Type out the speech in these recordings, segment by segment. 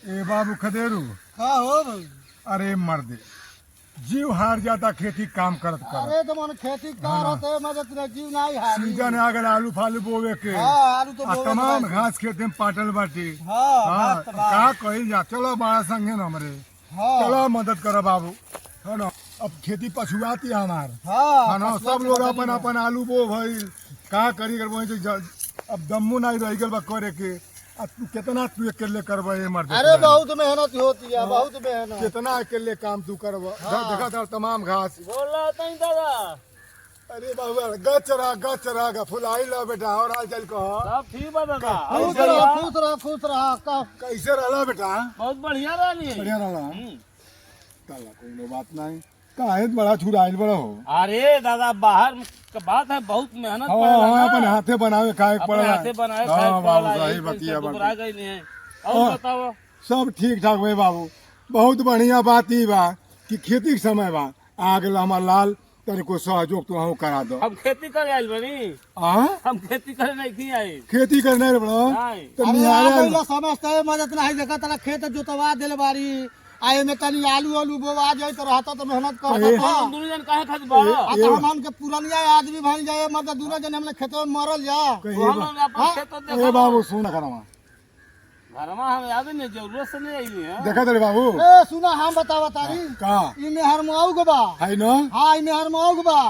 ए बाबू खदेरू का हो भाई? अरे मर्दे जीव हार जाता खेती काम करत कर। अरे तो मन खेती कार होते मदद न जीव नहीं हारी। सीजन आ गल आलू फालू बोवे के आलू तो आ बोवे तमाम के घास खेते में पाटल बाटी। घास तो बा। का कही जा चलो बड़ा संगे न हमरे चलो मदद करो बाबू है ना। अब खेती पछुआती हमार है ना। सब लोग अपन अपन आलू बो भइल का करी कर अब दम्मू नहीं रह गल बा करे के। अब तू कितना तू अकेले करबा ये मर्द। अरे बहुत मेहनत होती है बहुत मेहनत। कितना अकेले काम तू करबा। देखा था तमाम घास बोल रहा था दादा। अरे बाबू गचरा का फुलाई लो बेटा और हाल चाल कहो। सब ठीक बा दादा। खुश रहा कैसे रहला बेटा। बहुत बढ़िया रही। बढ़िया रहला काला कोई बात नहीं काहे बड़ा छुड़ाइल बड़ा हो। अरे दादा बाहर का बात है बहुत मेहनत अपन हाथे बनावे खाए पड़े हाथे बनाए सही बतिया घबरा गई नहीं है। और बताओ सब ठीक ठाक भाई बाबू। बहुत बढ़िया बात ई बा कि खेती के समय बा आ गल हमार लाल तनि को सहयोग तो हम करा दो। हम खेती करे आइल बनी। हम खेती करे नहीं आए। खेती करने रे बड़ो तो निहारे समझते है मदद नहीं देखा तना खेत जोतवा देले बारी आए में तनी आलू बोवा जाए तो रहता तो मेहनत करता। हम दोनों जन काहे खातिर बा। तो हमन के पुरानिया आदमी भइल जाए मतलब दोनों जन हमने खेत में मरल जा। हम अपन खेत ए बाबू सुन करवा घरमा हम याद नहीं जरूरत से नहीं आइली है। देखा तेरे बाबू ए सुना हम बतावा तारी का ई मेहर मौग बा है न। हां ई मेहर मौग बा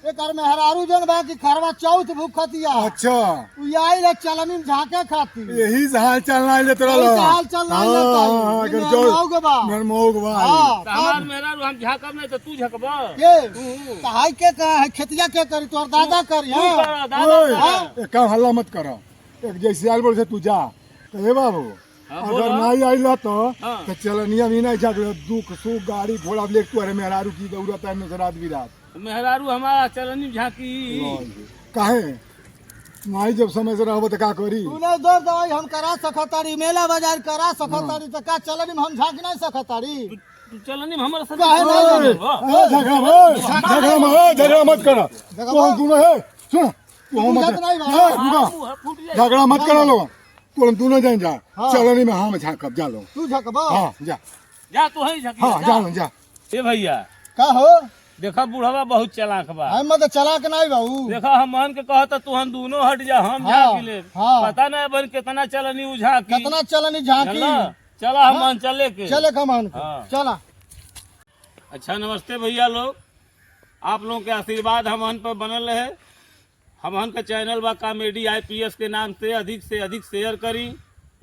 एकर में हरारू जन बा कि खरवा चौथ भूखतिया। अच्छा उ आई ले चलनी में झाके खाती यही हाल चलना ले तेरा लो हाल चलना लेता अगर मौग बा मेर मोग बा हमार मेरा हम झाकब नहीं तो तू झकबा के तहाई के का है खेतिया के करी तोर दादा करी हां दादा काम हल्ला मत करो। एक जैसे आल बोल से तू जा तो हे बाबू अगर नहीं आइला तो चलनिया भी नहीं जाग दुख सुख गाड़ी घोड़ा ले तू अरे मेहरारू की जरूरत है में रात बिरात मेहरारू हमारा चलनी झाकी काहे नहीं जब समय से रहबो तो का करी। तू नहीं दो दवाई हम करा सकतारी मेला बाजार करा सकतारी तो का चलनी में हम झांक नहीं सकतारी। चलनी में हमारा काहे नहीं झगड़ा मत करो कौन दोनों है सुन तू मत झगड़ा मत करो लोग तुम दोनों जाए जा चलनी में हम झांकब जा लो तू झकबा हाँ जा जा तू ही झकी हाँ जा लो जा। ए भैया का हो देखा बुढ़वा बहुत चालाक बा। हम मत चला के नहीं बाबू देखा हम मन के कहता तू हम दोनों हट जा हम झाँक ले। पता नहीं बन कितना चलनी उझा कितना चलनी झांकी चला हम मन चले के चले कमान चला। अच्छा नमस्ते भैया लोग आप लोगों के आशीर्वाद हमन पर बनल रहे। हमन का चैनल बा कॉमेडी IPS के नाम से अधिक शेयर करी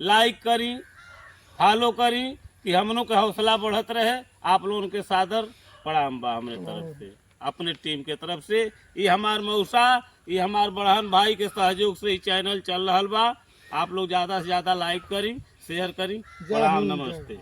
लाइक करी फॉलो करी कि हम लोग के हौसला बढ़त रहे। आप लोगों के सादर प्रणाम बा हमारे तरफ से अपने टीम के तरफ से। ये हमार मौसा ये हमार बड़हन भाई के सहयोग से ये चैनल चल रहा बा। आप लोग ज़्यादा से ज़्यादा लाइक करी शेयर करी। प्रणाम नमस्ते।